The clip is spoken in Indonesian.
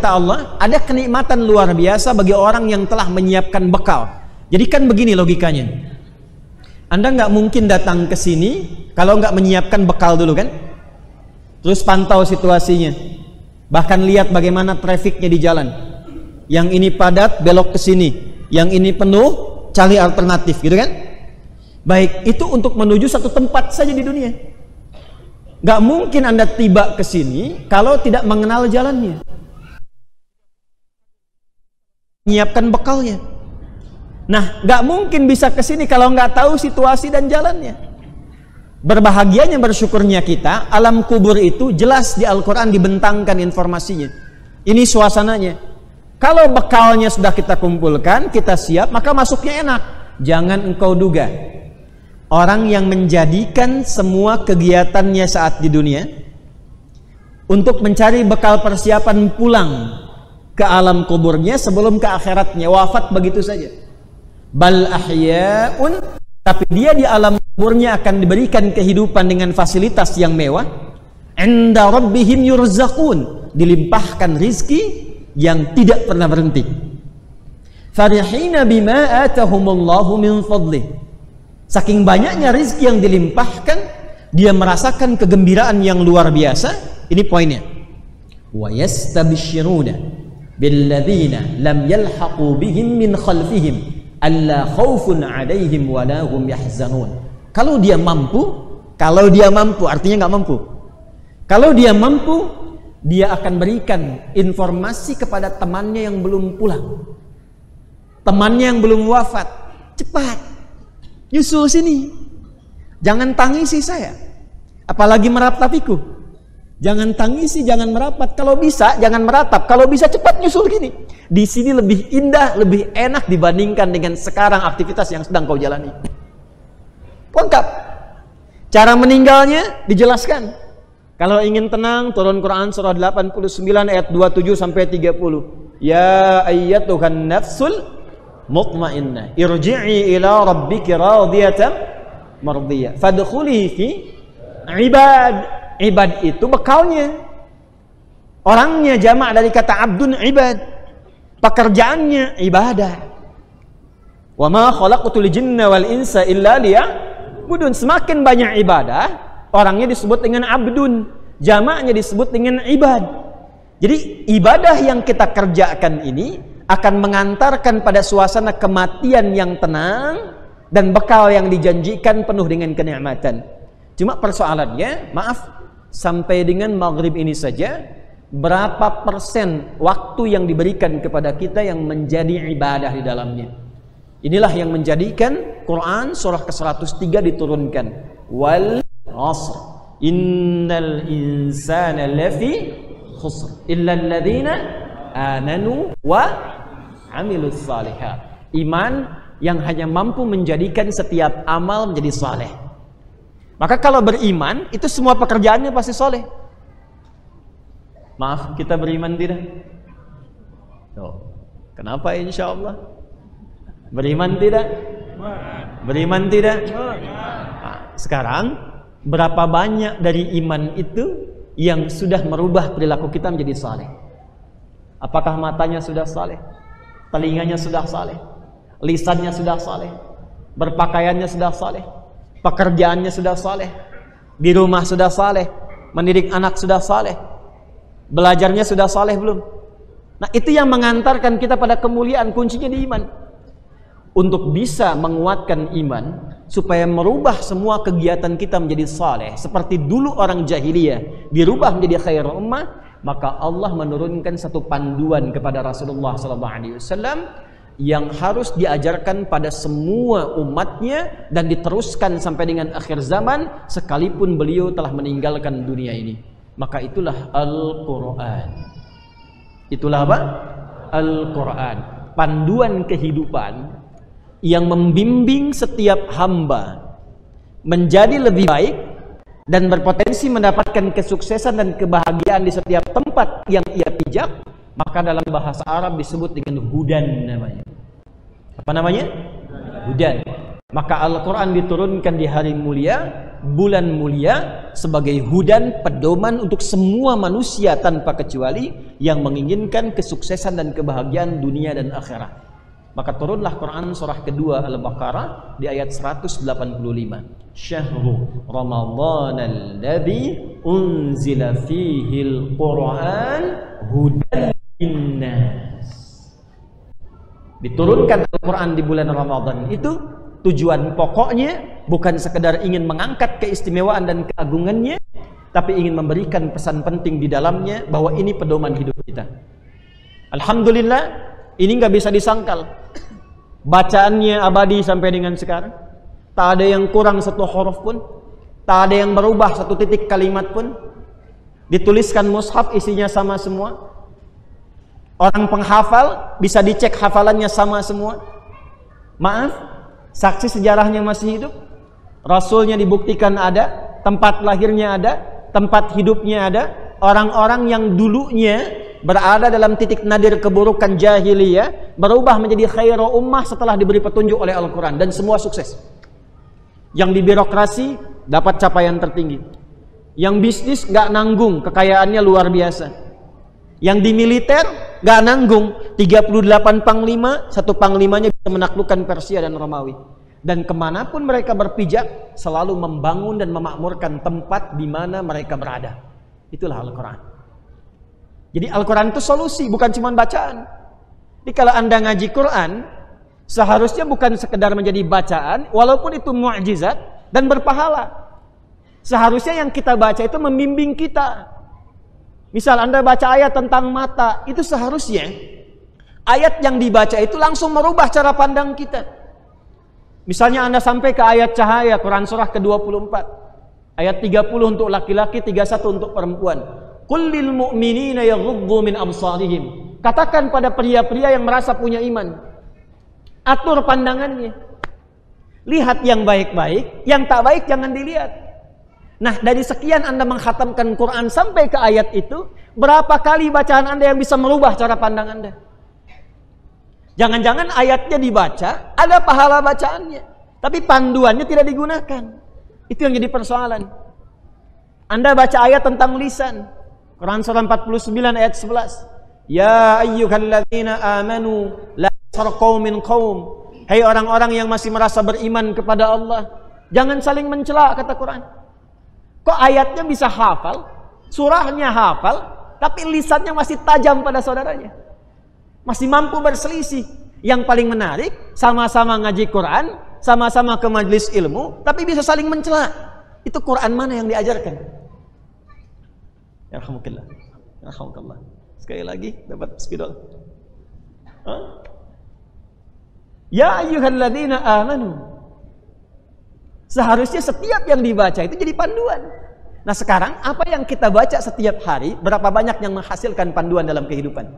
kata Allah, ada kenikmatan luar biasa bagi orang yang telah menyiapkan bekal. Jadi kan begini logikanya. Anda nggak mungkin datang ke sini kalau nggak menyiapkan bekal dulu kan? Terus pantau situasinya. Bahkan lihat bagaimana trafiknya di jalan. Yang ini padat, belok ke sini. Yang ini penuh, cari alternatif, gitu kan? Baik, itu untuk menuju satu tempat saja di dunia. Gak mungkin Anda tiba ke sini kalau tidak mengenal jalannya. Menyiapkan bekalnya. Nah, gak mungkin bisa ke sini kalau nggak tahu situasi dan jalannya. Berbahagianya, bersyukurnya kita, alam kubur itu jelas di Al-Quran dibentangkan informasinya. Ini suasananya. Kalau bekalnya sudah kita kumpulkan, kita siap, maka masuknya enak. Jangan engkau duga, orang yang menjadikan semua kegiatannya saat di dunia untuk mencari bekal persiapan pulang ke alam kuburnya sebelum ke akhiratnya, wafat begitu saja. Bal ahya'un, tapi dia di alam kuburnya akan diberikan kehidupan dengan fasilitas yang mewah. Inda rabbihim yurzaqun, dilimpahkan rizki yang tidak pernah berhenti. Farihina bima atahumullahu min fadlih, saking banyaknya rizki yang dilimpahkan, dia merasakan kegembiraan yang luar biasa. Ini poinnya. Wa yastabshiruna billadzina lam yalhaqu bihim min khalfihim alla khaufun 'alaihim wa la hum yahzanun. Kalau dia mampu artinya nggak mampu. Kalau dia mampu, dia akan berikan informasi kepada temannya yang belum pulang, temannya yang belum wafat. Cepat, nyusul sini, jangan tangisi saya, apalagi meratapiku. Jangan tangisi, jangan merapat. Kalau bisa, jangan meratap. Kalau bisa cepat nyusul gini. Di sini lebih indah, lebih enak dibandingkan dengan sekarang aktivitas yang sedang kau jalani. Lengkap. Cara meninggalnya dijelaskan. Kalau ingin tenang, turun Quran surah 89 ayat 27 sampai 30. Ya ayyatuhan nafsul mutmainnah, irji'i ila rabbiki radiyatan mardiyah, fadkhuli fi ibad. Ibad itu bekalnya. Orangnya jamak dari kata abdun ibad. Pekerjaannya ibadah. Wa ma khalaqtul jinna wal insa illa liya'budun. Semakin banyak ibadah, orangnya disebut dengan abdun, jamaknya disebut dengan ibad. Jadi ibadah yang kita kerjakan ini akan mengantarkan pada suasana kematian yang tenang dan bekal yang dijanjikan penuh dengan kenikmatan. Cuma persoalannya, maaf, sampai dengan maghrib ini saja, berapa persen waktu yang diberikan kepada kita yang menjadi ibadah di dalamnya? Inilah yang menjadikan Quran surah ke-103 diturunkan. Wal asr innal insana lafi khusr illa alladhina amanu wa amilus salihat. Iman yang hanya mampu menjadikan setiap amal menjadi saleh. Maka kalau beriman, itu semua pekerjaannya pasti soleh. Maaf, kita beriman tidak? Kenapa insya Allah? Beriman tidak? Beriman tidak? Nah, sekarang, berapa banyak dari iman itu yang sudah merubah perilaku kita menjadi saleh? Apakah matanya sudah saleh? Telinganya sudah saleh? Lisannya sudah saleh? Berpakaiannya sudah saleh? Pekerjaannya sudah saleh, di rumah sudah saleh, mendidik anak sudah saleh, belajarnya sudah saleh belum? Nah, itu yang mengantarkan kita pada kemuliaan. Kuncinya di iman. Untuk bisa menguatkan iman, supaya merubah semua kegiatan kita menjadi saleh, seperti dulu orang jahiliyah dirubah menjadi khairul ummah, maka Allah menurunkan satu panduan kepada Rasulullah SAW yang harus diajarkan pada semua umatnya dan diteruskan sampai dengan akhir zaman sekalipun beliau telah meninggalkan dunia ini. Maka itulah Al-Quran. Itulah apa? Al-Quran, panduan kehidupan yang membimbing setiap hamba menjadi lebih baik dan berpotensi mendapatkan kesuksesan dan kebahagiaan di setiap tempat yang ia pijak. Maka dalam bahasa Arab disebut dengan hudan namanya. Apa namanya? Hudan. Maka Al-Quran diturunkan di hari mulia bulan mulia sebagai hudan, pedoman untuk semua manusia tanpa kecuali yang menginginkan kesuksesan dan kebahagiaan dunia dan akhirat. Maka turunlah Quran surah kedua Al-Baqarah di ayat 185. Syahrul Ramadhan alladzi unzila fihil Quran hudan linnas. Diturunkan Al-Quran di bulan Ramadan itu tujuan pokoknya bukan sekedar ingin mengangkat keistimewaan dan keagungannya, tapi ingin memberikan pesan penting di dalamnya bahwa ini pedoman hidup kita. Alhamdulillah, ini nggak bisa disangkal. Bacaannya abadi sampai dengan sekarang. Tak ada yang kurang satu huruf pun, tak ada yang berubah satu titik kalimat pun. Dituliskan mushaf, isinya sama semua. Orang penghafal bisa dicek hafalannya sama semua. Maaf, saksi sejarahnya masih hidup, rasulnya dibuktikan ada, tempat lahirnya ada, tempat hidupnya ada. Orang-orang yang dulunya berada dalam titik nadir keburukan jahiliyah berubah menjadi khairu ummah setelah diberi petunjuk oleh Al-Quran, dan semua sukses. Yang di birokrasi dapat capaian tertinggi, yang bisnis gak nanggung, kekayaannya luar biasa. Yang di militer gak nanggung, 38 panglima, satu panglimanya bisa menaklukkan Persia dan Romawi. Dan kemanapun mereka berpijak selalu membangun dan memakmurkan tempat di mana mereka berada. Itulah Al-Quran. Jadi Al-Quran itu solusi, bukan cuma bacaan. Jadi kalau Anda ngaji Quran, seharusnya bukan sekedar menjadi bacaan, walaupun itu mukjizat dan berpahala. Seharusnya yang kita baca itu membimbing kita. Misal Anda baca ayat tentang mata, itu seharusnya ayat yang dibaca itu langsung merubah cara pandang kita. Misalnya Anda sampai ke ayat cahaya, Quran surah ke-24. Ayat 30 untuk laki-laki, 31 untuk perempuan. Qul lil mu'minina yaghuddu min absarihim. Katakan pada pria-pria yang merasa punya iman, atur pandangannya. Lihat yang baik-baik, yang tak baik jangan dilihat. Nah, dari sekian Anda mengkhatamkan Quran sampai ke ayat itu, berapa kali bacaan Anda yang bisa merubah cara pandang Anda? Jangan-jangan ayatnya dibaca, ada pahala bacaannya, tapi panduannya tidak digunakan. Itu yang jadi persoalan. Anda baca ayat tentang lisan, Quran surah 49 ayat 11. Ya ayyuhalladzina amanu la yaskhar qaumin qaum. Hai orang-orang yang masih merasa beriman kepada Allah, jangan saling mencela, kata Quran. Kok ayatnya bisa hafal, surahnya hafal, tapi lisannya masih tajam pada saudaranya, masih mampu berselisih. Yang paling menarik, sama-sama ngaji Quran, sama-sama ke majelis ilmu, tapi bisa saling mencela. Itu Quran mana yang diajarkan? Yarhamukallah. Yarhamukallah. Sekali lagi dapat spidol. Ya ayyuhalladzina amanu. Seharusnya setiap yang dibaca itu jadi panduan. Nah sekarang apa yang kita baca setiap hari, berapa banyak yang menghasilkan panduan dalam kehidupan?